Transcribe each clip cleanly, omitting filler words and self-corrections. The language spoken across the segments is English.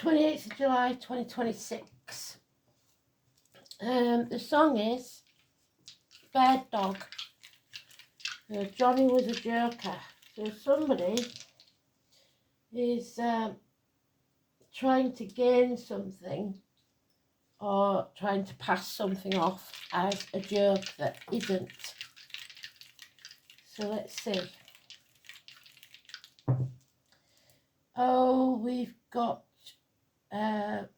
28th of July 2026. The song is Bird Dog. Johnny was a joker. So somebody is trying to gain something or trying to pass something off as a joke that isn't. So let's see. Oh, we've got, what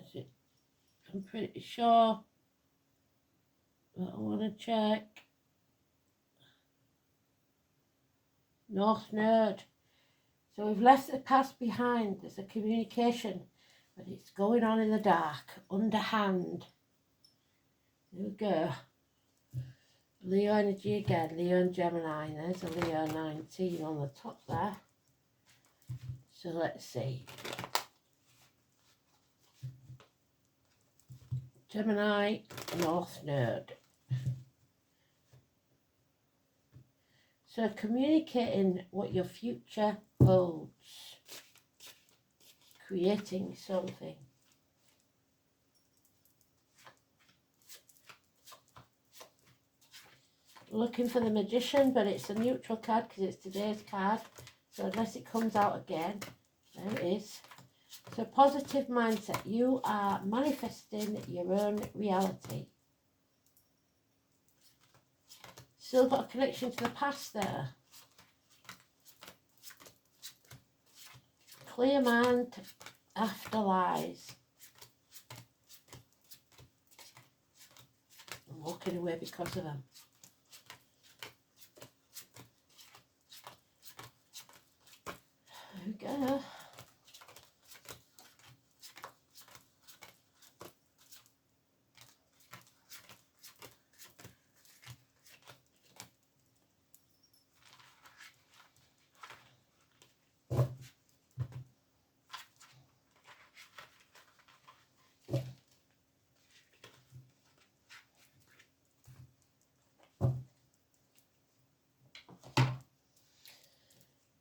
is it? I'm pretty sure, but I want to check. North Nerd. So we've left the past behind. There's a communication, but it's going on in the dark, underhand. There we go. Leo energy again, Leo and Gemini. There's a Leo 19 on the top there. So let's see. Gemini, North Node. So communicating what your future holds. Creating something. Looking for the Magician, but it's a neutral card because it's today's card. So unless it comes out again, there it is. So positive mindset. You are manifesting your own reality. Still got a connection to the past there. Clear mind after lies. I'm walking away because of them. There we go.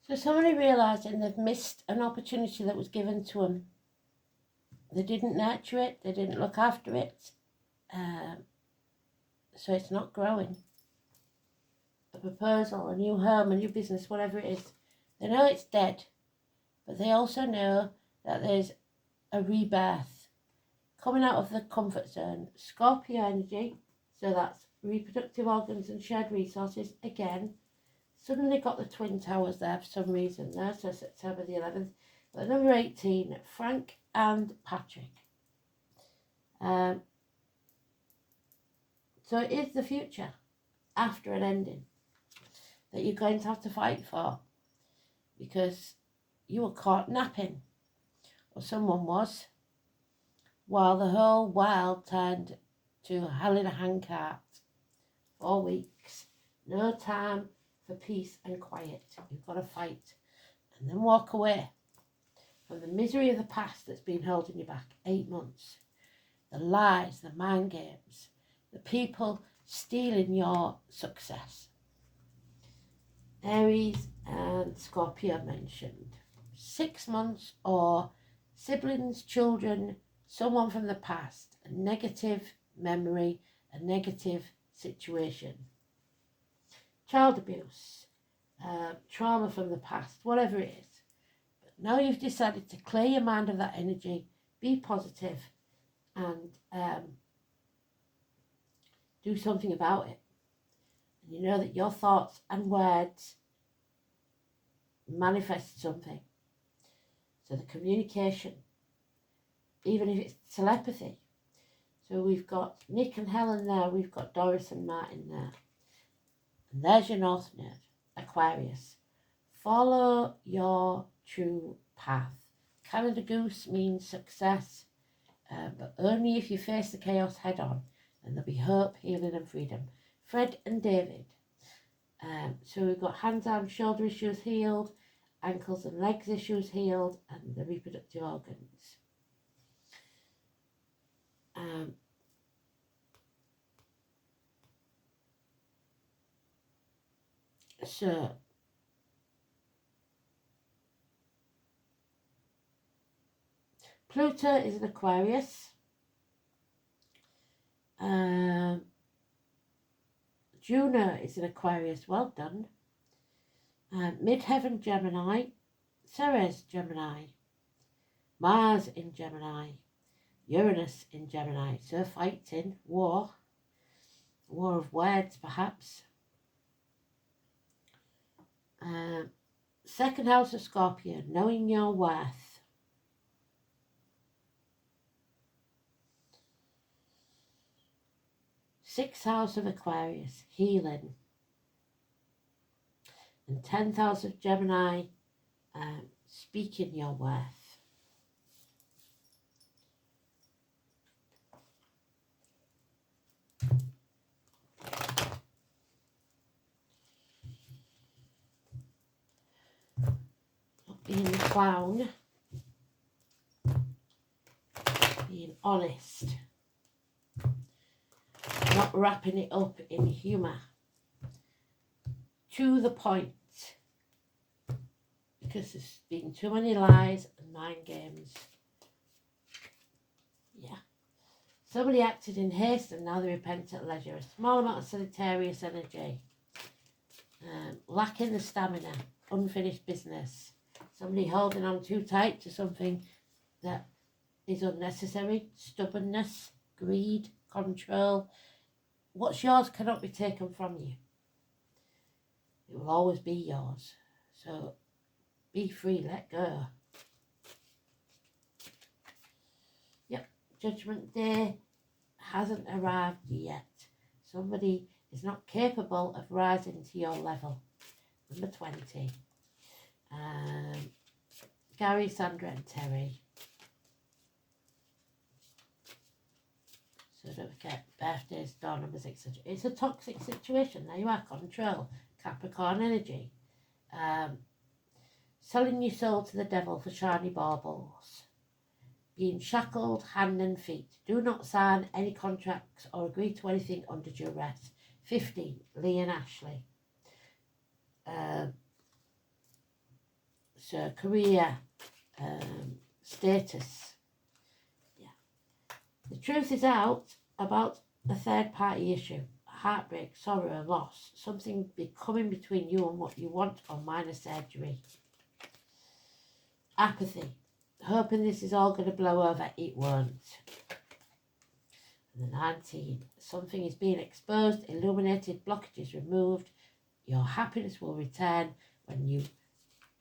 So somebody realising they've missed an opportunity that was given to them. They didn't nurture it, they didn't look after it, so it's not growing. A proposal, a new home, a new business, whatever it is. They know it's dead, but they also know that there's a rebirth coming out of the comfort zone. Scorpio energy, so that's reproductive organs and shared resources again. Suddenly got the Twin Towers there for some reason there, so September the 11th. But number 18, Frank and Patrick. So it is the future after an ending that you're going to have to fight for, because you were caught napping, or someone was, while the whole world turned to hell in a handcart. 4 weeks, no time for peace and quiet. You've got to fight and then walk away from the misery of the past that's been holding you back. 8 months. The lies, the mind games, the people stealing your success. Aries and Scorpio mentioned. 6 months, or siblings, children, someone from the past, a negative memory, a negative situation. Child abuse, trauma from the past, whatever it is. But now you've decided to clear your mind of that energy, be positive, and do something about it. And you know that your thoughts and words manifest something. So the communication, even if it's telepathy. So we've got Nick and Helen there, we've got Doris and Martin there. And there's your North Node, Aquarius. Follow your true path. Canada Goose means success, but only if you face the chaos head on, and there'll be hope, healing and freedom. Fred and David. So we've got hands, arms, shoulder issues healed, ankles and legs issues healed, and the reproductive organs. So Pluto is an Aquarius. Juno is an Aquarius. Well done. Midheaven Gemini. Ceres Gemini. Mars in Gemini. Uranus in Gemini. So fighting, war of words perhaps. Second house of Scorpio, knowing your worth. Sixth house of Aquarius, healing. And 10th house of Gemini, speaking your worth. Being the clown, being honest, not wrapping it up in humour, to the point, because there's been too many lies and mind games. Yeah. Somebody acted in haste and now they repent at leisure. A small amount of Sagittarius energy, lacking the stamina, unfinished business. Somebody holding on too tight to something that is unnecessary. Stubbornness, greed, control. What's yours cannot be taken from you. It will always be yours. So be free, let go. Yep, Judgment Day hasn't arrived yet. Somebody is not capable of rising to your level. Number 20. Gary, Sandra and Terry. So don't forget, birthdays, door number 600. It's a toxic situation. There you are, control. Capricorn energy. Selling your soul to the devil for shiny baubles. Being shackled hand and feet. Do not sign any contracts or agree to anything under duress. 15. Lee and Ashley. So career, status. Yeah. The truth is out about a third party issue. Heartbreak, sorrow, loss. Something coming between you and what you want, or minor surgery. Apathy. Hoping this is all going to blow over. It won't. And the 19. Something is being exposed, illuminated, blockages removed. Your happiness will return when you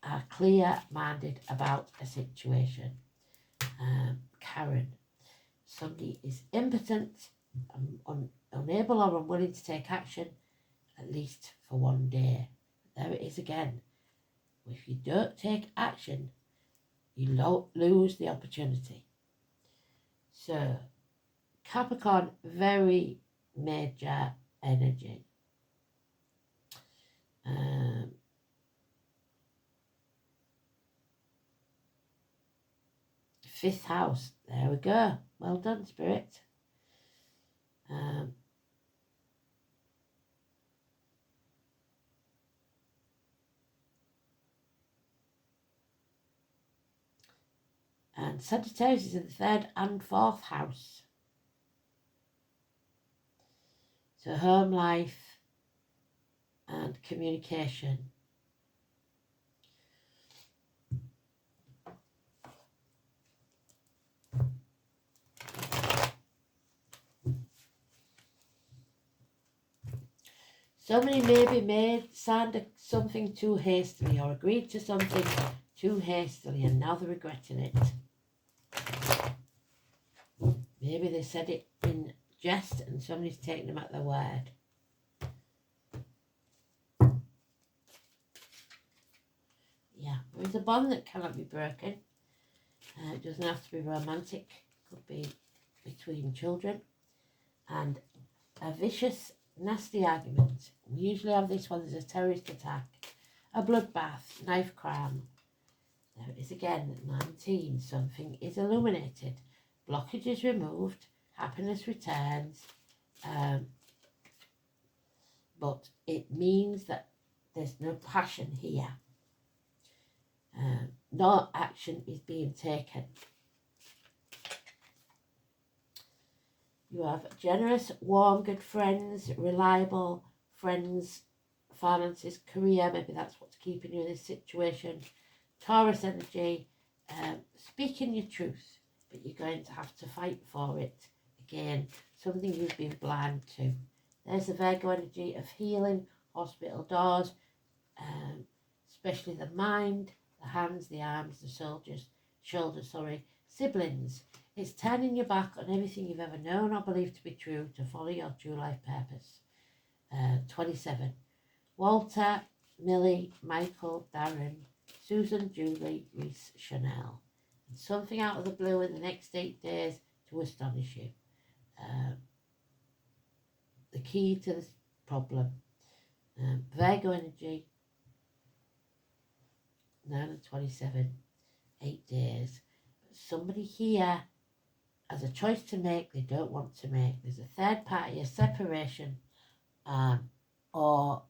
are clear-minded about a situation. Karen. Somebody is impotent, unable or unwilling to take action, at least for one day. There it is again. If you don't take action, you lose the opportunity. So, Capricorn, very major energy. Fifth house. There we go. Well done, Spirit. And Sagittarius is in the 3rd and 4th house. So home life and communication. Somebody maybe signed something too hastily or agreed to something too hastily and now they're regretting it. Maybe they said it in jest and somebody's taken them at their word. Yeah, there is a bond that cannot be broken. It doesn't have to be romantic. It could be between children. And a vicious, nasty argument. We usually have this one as a terrorist attack. A bloodbath, knife crime. There it is again, 19. Something is illuminated. Blockage is removed. Happiness returns. But it means that there's no passion here. No action is being taken. You have generous, warm, good friends, reliable friends, finances, career, maybe that's what's keeping you in this situation. Taurus energy, speaking your truth, but you're going to have to fight for it. Again, something you've been blind to. There's the Virgo energy of healing, hospital doors, especially the mind, the hands, the arms, the shoulders, siblings. It's turning your back on everything you've ever known or believed to be true to follow your true life purpose. 27. Walter, Millie, Michael, Darren, Susan, Julie, Reese, Chanel. And something out of the blue in the next 8 days to astonish you. The key to this problem. Virgo energy, 9 and 27, 8 days. But somebody here has a choice to make they don't want to make. There's a third party, a separation, or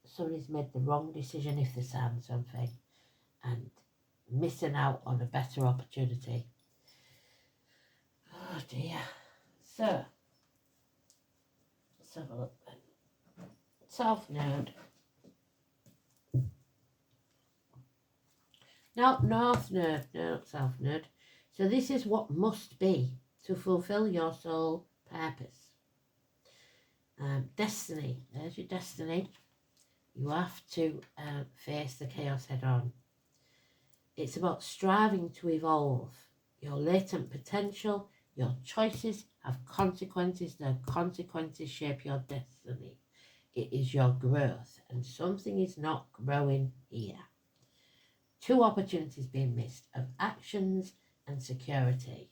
somebody's made the wrong decision if they sign something and missing out on a better opportunity. Oh dear. So, let's have a look then. South Node. No, North Node, no, not South Node. So this is what must be to fulfill your soul purpose. Destiny, there's your destiny. You have to face the chaos head on. It's about striving to evolve. Your latent potential, your choices have consequences. The consequences shape your destiny. It is your growth, and something is not growing here. 2 opportunities being missed of actions and security.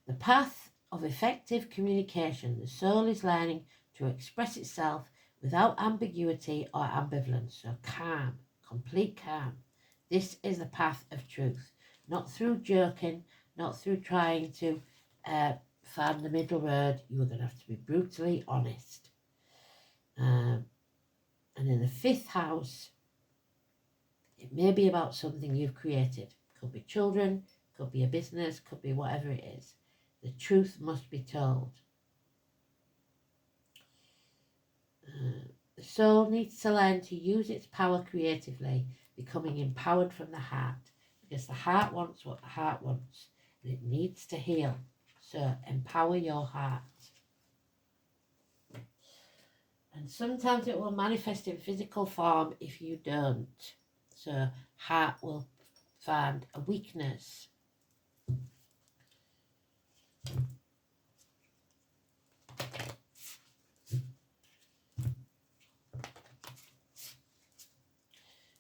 The path of effective communication. The soul is learning to express itself without ambiguity or ambivalence. So calm, complete calm. This is the path of truth. Not through joking, not through trying to find the middle road. You are going to have to be brutally honest. And in the 5th house, it may be about something you've created. Could be children, could be a business, could be whatever it is. The truth must be told. The soul needs to learn to use its power creatively, becoming empowered from the heart, because the heart wants what the heart wants, and it needs to heal. So empower your heart. And sometimes it will manifest in physical form if you don't. So heart will find a weakness.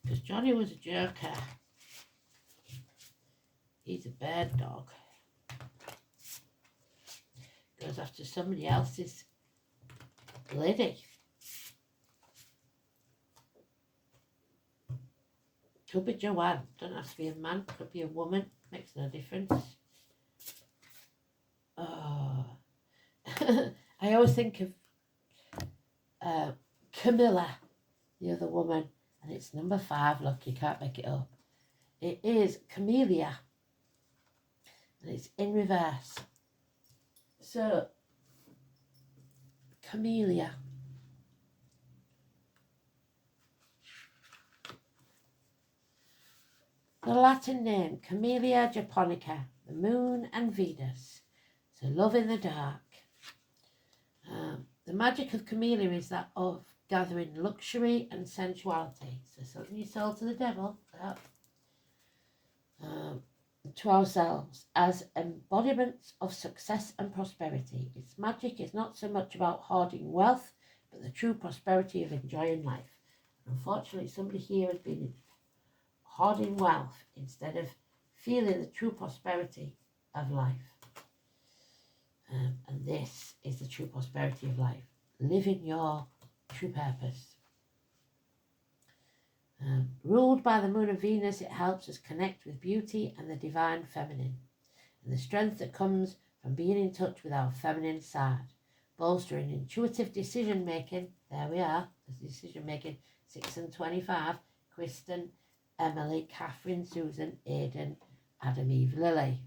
Because Johnny was a joker. He's a bird dog. Goes after somebody else's lady. Could be Joanne. Don't have to be a man. Could be a woman. Makes no difference. Oh. I always think of Camilla, the other woman, and it's number 5. Look, you can't make it up. It is Camellia, and it's in reverse. So, Camellia. The Latin name, Camellia japonica, the moon and Venus. So love in the dark. The magic of Camellia is that of gathering luxury and sensuality. So selling your soul to the devil, to ourselves as embodiments of success and prosperity. Its magic is not so much about hoarding wealth, but the true prosperity of enjoying life. Unfortunately, somebody here has been hoarding wealth instead of feeling the true prosperity of life. And this is the true prosperity of life. Living your true purpose. Ruled by the moon and Venus, it helps us connect with beauty and the divine feminine, and the strength that comes from being in touch with our feminine side, bolstering intuitive decision making. There we are, the decision making. 6 and 25. Kristen Emily, Catherine, Susan, Aidan, Adam, Eve, Lily.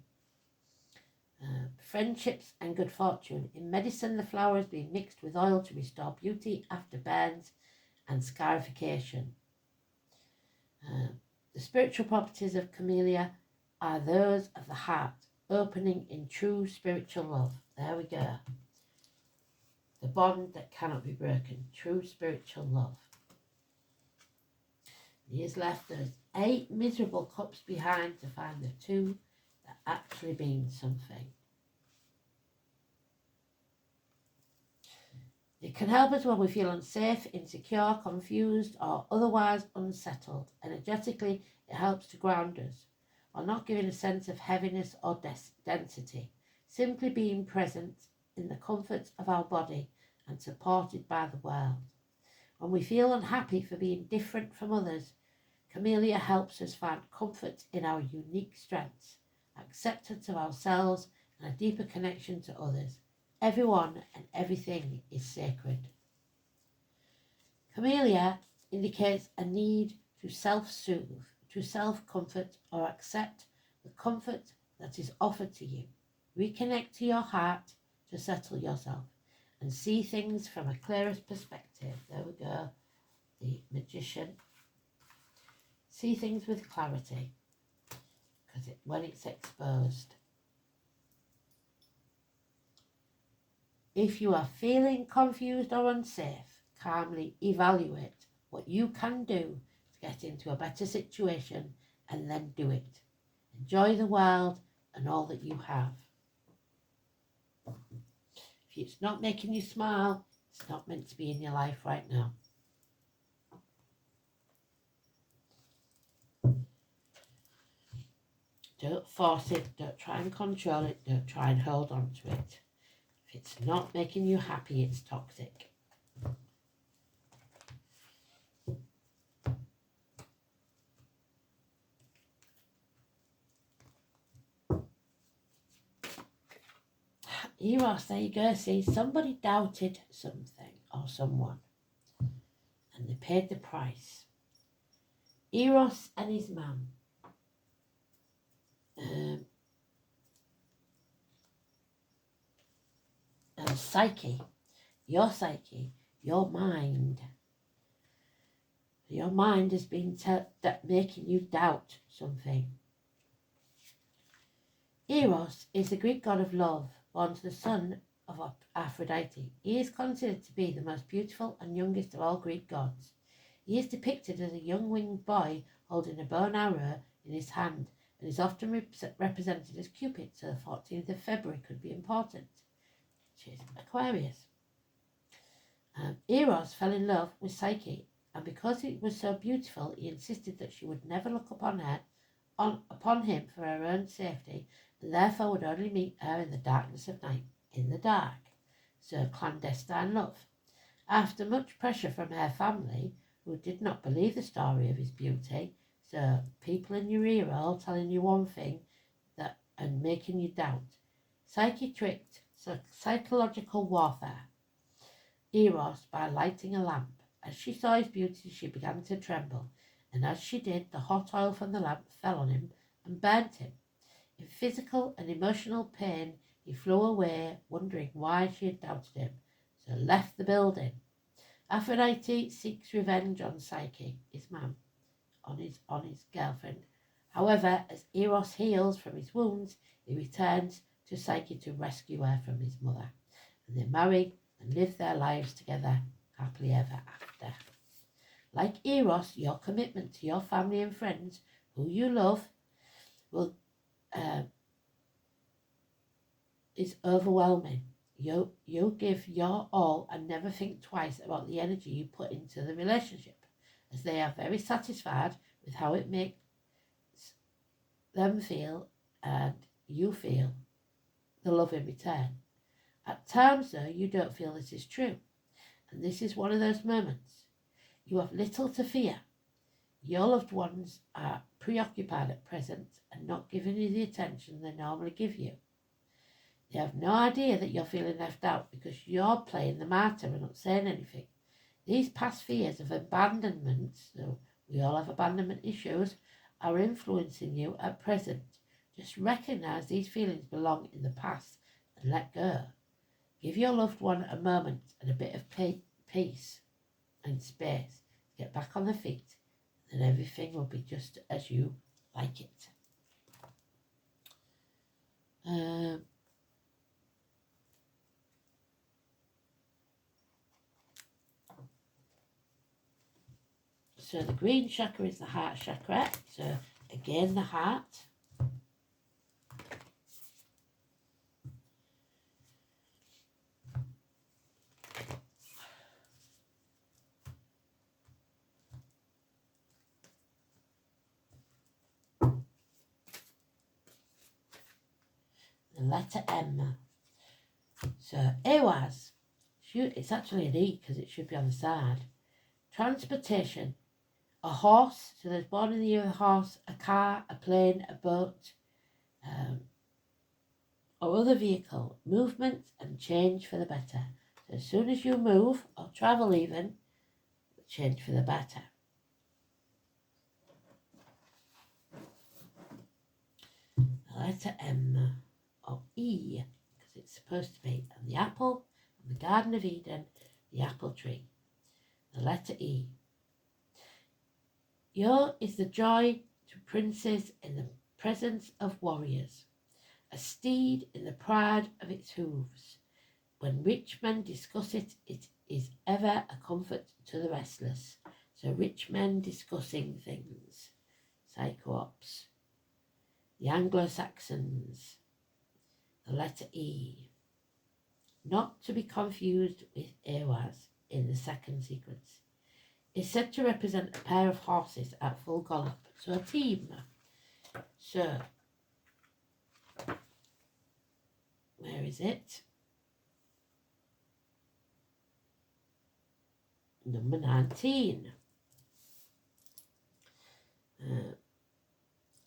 Friendships and good fortune. In medicine, the flower has been mixed with oil to restore beauty after burns and scarification. The spiritual properties of camellia are those of the heart, opening in true spiritual love. There we go. The bond that cannot be broken, true spiritual love. He has left us 8 miserable cups behind to find the 2 that actually mean something. It can help us when we feel unsafe, insecure, confused, or otherwise unsettled. Energetically, it helps to ground us, while not giving a sense of heaviness or density. Simply being present in the comfort of our body and supported by the world. When we feel unhappy for being different from others, camellia helps us find comfort in our unique strengths, acceptance of ourselves, and a deeper connection to others. Everyone and everything is sacred. Camellia indicates a need to self-soothe, to self-comfort, or accept the comfort that is offered to you. Reconnect to your heart to settle yourself and see things from a clearer perspective. There we go. The Magician. See things with clarity, because when it's exposed. If you are feeling confused or unsafe, calmly evaluate what you can do to get into a better situation and then do it. Enjoy the world and all that you have. If it's not making you smile, it's not meant to be in your life right now. Don't force it, don't try and control it, don't try and hold on to it. If it's not making you happy, it's toxic. Eros, there you go. See, somebody doubted something or someone, and they paid the price. Eros and his man. Psyche, your mind. Your mind has been making you doubt something. Eros is the Greek god of love, born to the son of Aphrodite. He is considered to be the most beautiful and youngest of all Greek gods. He is depicted as a young winged boy holding a bow and arrow in his hand, and is often represented as Cupid, so the 14th of February could be important, which is Aquarius. Eros fell in love with Psyche, and because it was so beautiful, he insisted that she would never look upon him for her own safety, and therefore would only meet her in the darkness of night, in the dark. So clandestine love. After much pressure from her family, who did not believe the story of his beauty, so people in your ear all telling you one thing and making you doubt, Psyche tricked psychological warfare Eros by lighting a lamp. As she saw his beauty, she began to tremble, and as she did, the hot oil from the lamp fell on him and burnt him. In physical and emotional pain, he flew away, wondering why she had doubted him, so left the building. Aphrodite seeks revenge on Psyche, his man, on his girlfriend. However, as Eros heals from his wounds, he returns to Psyche to rescue her from his mother, and they marry and live their lives together happily ever after. Like Eros, your commitment to your family and friends who you love is overwhelming. You give your all and never think twice about the energy you put into the relationship, as they are very satisfied with how it makes them feel and you feel the love in return. At times, though, you don't feel this is true, and this is one of those moments. You have little to fear. Your loved ones are preoccupied at present and not giving you the attention they normally give you. They have no idea that you're feeling left out because you're playing the martyr and not saying anything. These past fears of abandonment, so We all have abandonment issues are influencing you at present. Just recognise these feelings belong in the past and let go. Give your loved one a moment and a bit of peace and space to get back on their feet, and everything will be just as you like it. So the green chakra is the heart chakra. So again, the heart. The letter M. So Ehwaz. It's actually an E because it should be on the side. Transportation. A horse. So there's born in the year of the horse. A car, a plane, a boat. Or other vehicle. Movement and change for the better. So as soon as you move or travel even, change for the better. The letter M or E, because it's supposed to be. And the apple, and the Garden of Eden, the apple tree. The letter E. Yo is the joy to princes in the presence of warriors. A steed in the pride of its hooves. When rich men discuss it, it is ever a comfort to the restless. So rich men discussing things. Psycho-ops. The Anglo-Saxons. The letter E. Not to be confused with Ehwaz in the second sequence. Is said to represent a pair of horses at full gallop. So a team. So, where is it? Number 19.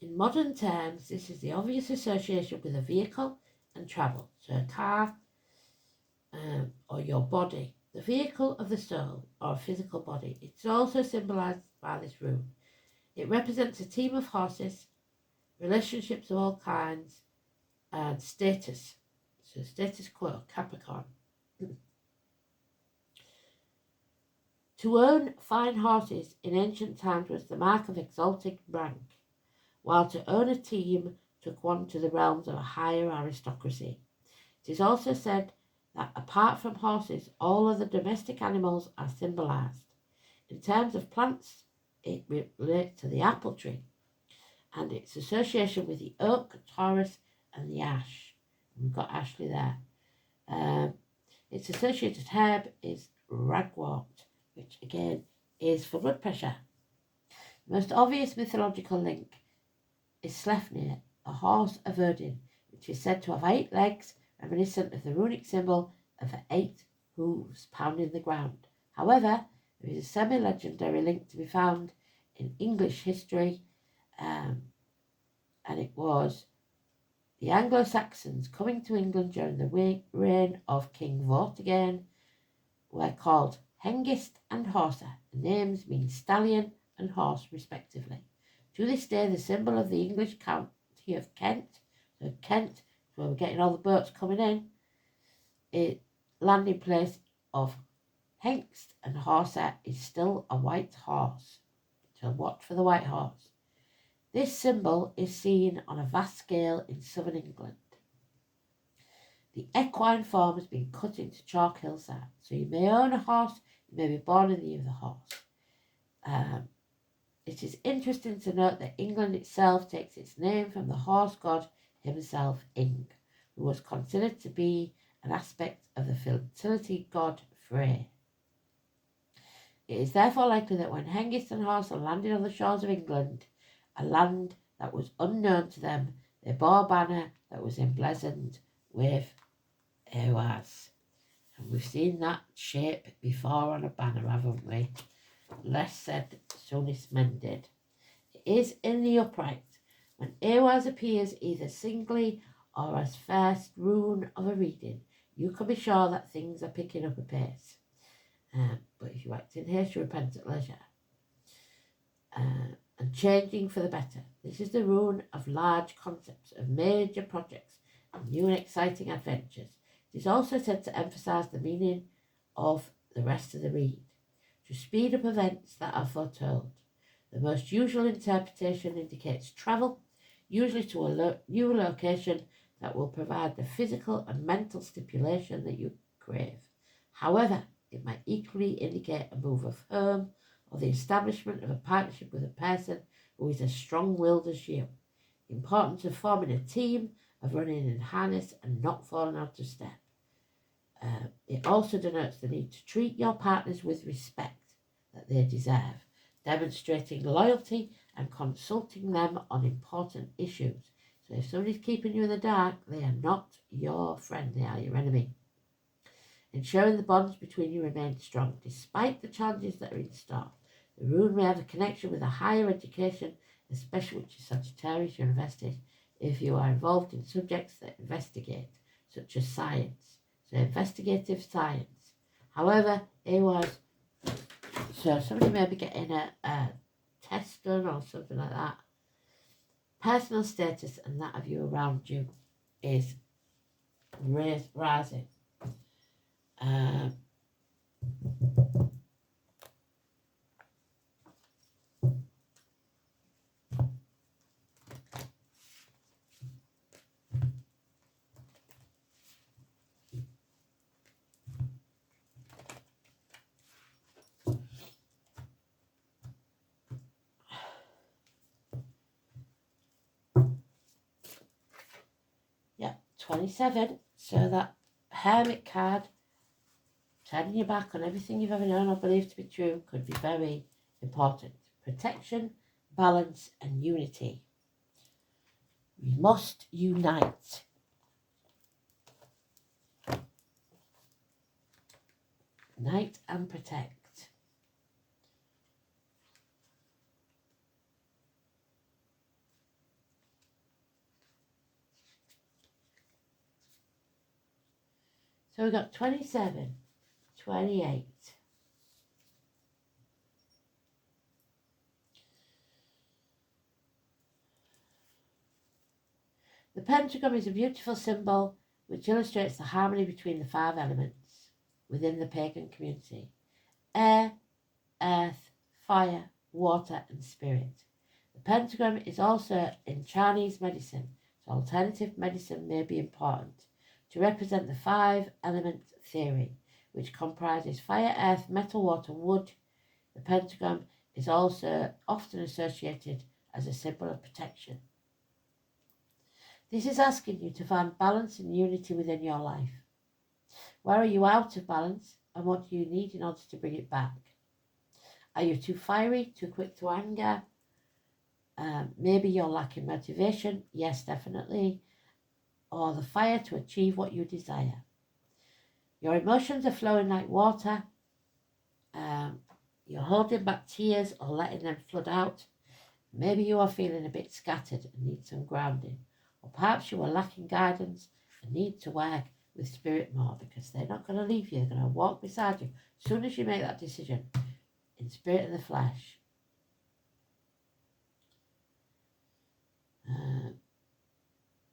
In modern terms, this is the obvious association with a vehicle and travel. So a car or your body. The vehicle of the soul or a physical body. It's also symbolised by this rune. It represents a team of horses, relationships of all kinds, and status. So status quo, Capricorn. To own fine horses in ancient times was the mark of exalted rank, while to own a team took one to the realms of a higher aristocracy. It is also said that apart from horses, all other domestic animals are symbolised. In terms of plants, it relates to the apple tree and its association with the oak, Taurus, and the ash. We've got Ashley there. Its associated herb is ragwort, which again is for blood pressure. The most obvious mythological link is Sleipnir, a horse of Odin, which is said to have 8 legs, reminiscent of the runic symbol of the 8 hooves pounding the ground. However, there is a semi-legendary link to be found in English history, and it was the Anglo-Saxons coming to England during the reign of King Vortigern were called Hengist and Horsa. The names mean stallion and horse respectively. To this day, the symbol of the English county of Kent, so Kent, where we're getting all the boats coming in, a landing place of Hengst and Horsa is still a white horse. So watch for the white horse. This symbol is seen on a vast scale in southern England. The equine form has been cut into chalk hillside. So you may own a horse, you may be born in the year of the horse. It is interesting to note that England itself takes its name from the horse god himself, Ing, who was considered to be an aspect of the fertility god Frey. It is therefore likely that when Hengist and Horsa landed on the shores of England, a land that was unknown to them, they bore a banner that was emblazoned with Ehwaz. And we've seen that shape before on a banner, haven't we? Less said, soonest mended. It is in the upright. When Ehwaz appears either singly or as first rune of a reading, you can be sure that things are picking up a pace. But if you act in haste, you repent at leisure. and changing for the better. This is the rune of large concepts, of major projects, and new and exciting adventures. It is also said to emphasize the meaning of the rest of the read, to speed up events that are foretold. The most usual interpretation indicates travel, usually to a new location that will provide the physical and mental stipulation that you crave. However, it might equally indicate a move of home or the establishment of a partnership with a person who is as strong-willed as you. The importance of forming a team, of running in harness and not falling out of step. It also denotes the need to treat your partners with respect that they deserve, demonstrating loyalty and consulting them on important issues. So if somebody's keeping you in the dark, they are not your friend, they are your enemy. Ensuring the bonds between you remain strong, despite the challenges that are in store. The rune may have a connection with a higher education, especially which is Sagittarius, you're invested if you are involved in subjects that investigate, such as science. So investigative science. However, it was, so somebody may be getting a test done or something like that. Personal status and that of you around you is rising. Yep, 27. So that Hermit card, turning your back on everything you've ever known or believed to be true, could be very important. Protection, balance, and unity. We must unite. Unite and protect. So we've got 27, 28. The pentagram is a beautiful symbol which illustrates the harmony between the 5 elements within the pagan community: air, earth, fire, water, and spirit. The pentagram is also in Chinese medicine, so alternative medicine may be important, to represent the 5 element theory, which comprises fire, earth, metal, water, wood. The pentagram is also often associated as a symbol of protection. This is asking you to find balance and unity within your life. Where are you out of balance, and what do you need in order to bring it back? Are you too fiery, too quick to anger? Maybe you're lacking motivation. Yes, definitely. Or the fire to achieve what you desire. Your emotions are flowing like water. You're holding back tears or letting them flood out. Maybe you are feeling a bit scattered and need some grounding. Or perhaps you are lacking guidance and need to work with spirit more, because they're not going to leave you. They're going to walk beside you as soon as you make that decision, in spirit and the flesh.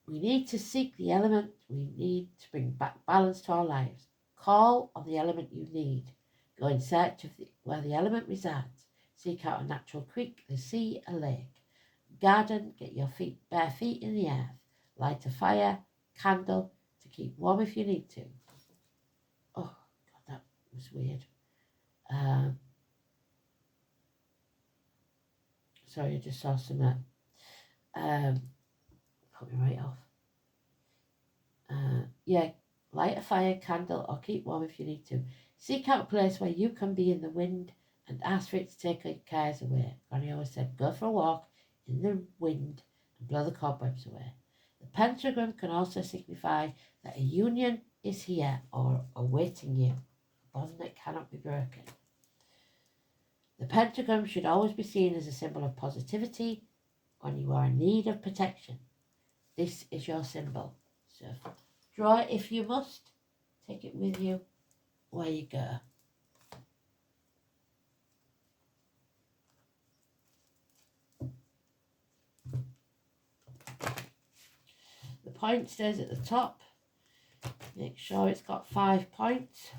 We need to seek the element. We need to bring back balance to our lives. Call on the element you need. Go in search of where the element resides. Seek out a natural creek, the sea, a lake. Garden, get your bare feet in the earth. Light a fire, candle, to keep warm if you need to. Oh, God, that was weird. Sorry, I just saw some put me right off. Yeah, light a fire, candle, or keep warm if you need to. Seek out a place where you can be in the wind and ask for it to take your cares away. Granny always said, go for a walk in the wind and blow the cobwebs away. The pentagram can also signify that a union is here or awaiting you, a bond that cannot be broken. The pentagram should always be seen as a symbol of positivity when you are in need of protection. This is your symbol. So draw it if you must. Take it with you where you go. point stays at the top. Make sure it's got 5 points.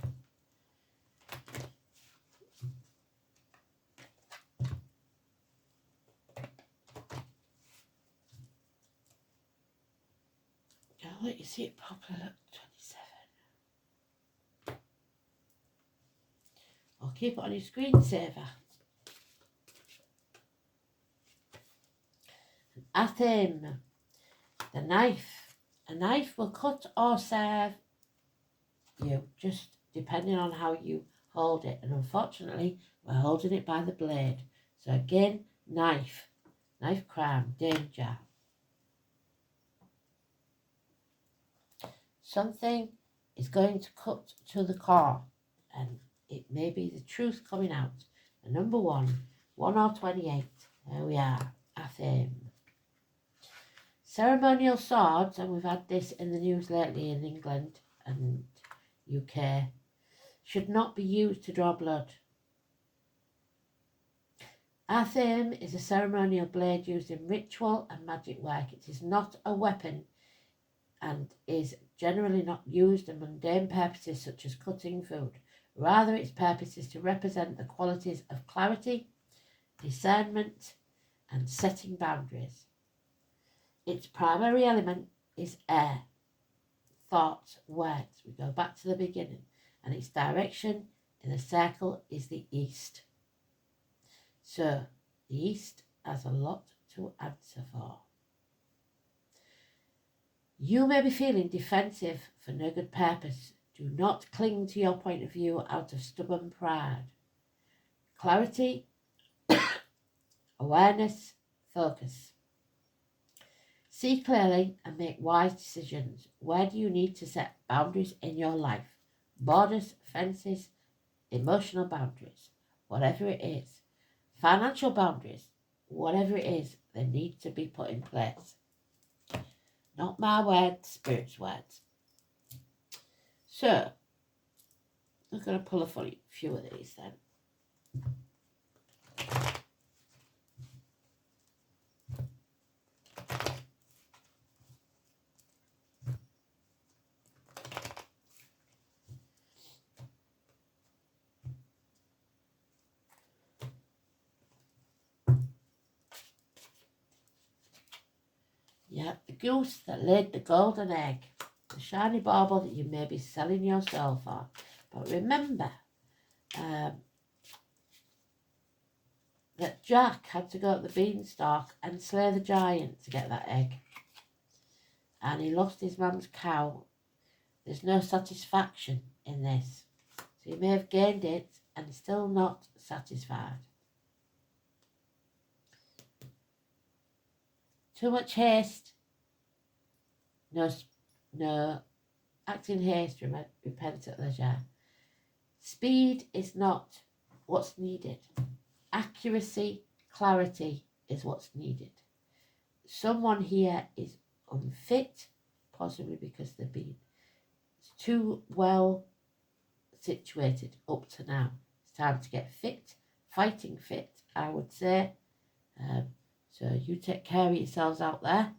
I'll let you see it properly. Look, 27. I'll keep it on your screensaver. Athame, the knife. A knife will cut or serve you, just depending on how you hold it. And unfortunately, we're holding it by the blade. So again, knife crime, danger. Something is going to cut to the core, and it may be the truth coming out. The number 1 or 28. There we are, Athame. Ceremonial swords, and we've had this in the news lately in England and UK, should not be used to draw blood. Athame is a ceremonial blade used in ritual and magic work. It is not a weapon and is generally not used in mundane purposes such as cutting food. Rather, its purpose is to represent the qualities of clarity, discernment, and setting boundaries. Its primary element is air, thoughts, words. We go back to the beginning, and its direction in the circle is the east. So, the east has a lot to answer for. You may be feeling defensive for no good purpose. Do not cling to your point of view out of stubborn pride. Clarity, awareness, focus. See clearly and make wise decisions. Where do you need to set boundaries in your life? Borders, fences, emotional boundaries, whatever it is. Financial boundaries, whatever it is, they need to be put in place. Not my words, Spirit's words. So, I'm going to pull a few of these then. Yeah, the goose that laid the golden egg. The shiny bauble that you may be selling your soul for. But remember that Jack had to go to the beanstalk and slay the giant to get that egg. And he lost his mum's cow. There's no satisfaction in this. So he may have gained it and still not satisfied. Too much haste. No. Act in haste, repent at leisure. Speed is not what's needed. Accuracy, clarity is what's needed. Someone here is unfit, possibly because they've been too well situated up to now. It's time to get fit, fighting fit, I would say. So you take care of yourselves out there.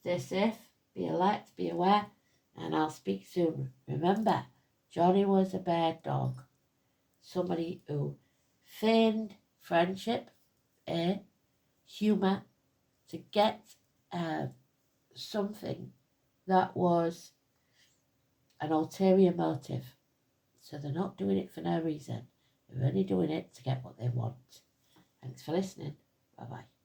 Stay safe, be alert, be aware, and I'll speak soon. Remember, Johnny was a bad dog. Somebody who feigned friendship, humour, to get something that was an ulterior motive. So they're not doing it for no reason. They're only doing it to get what they want. Thanks for listening. Bye-bye.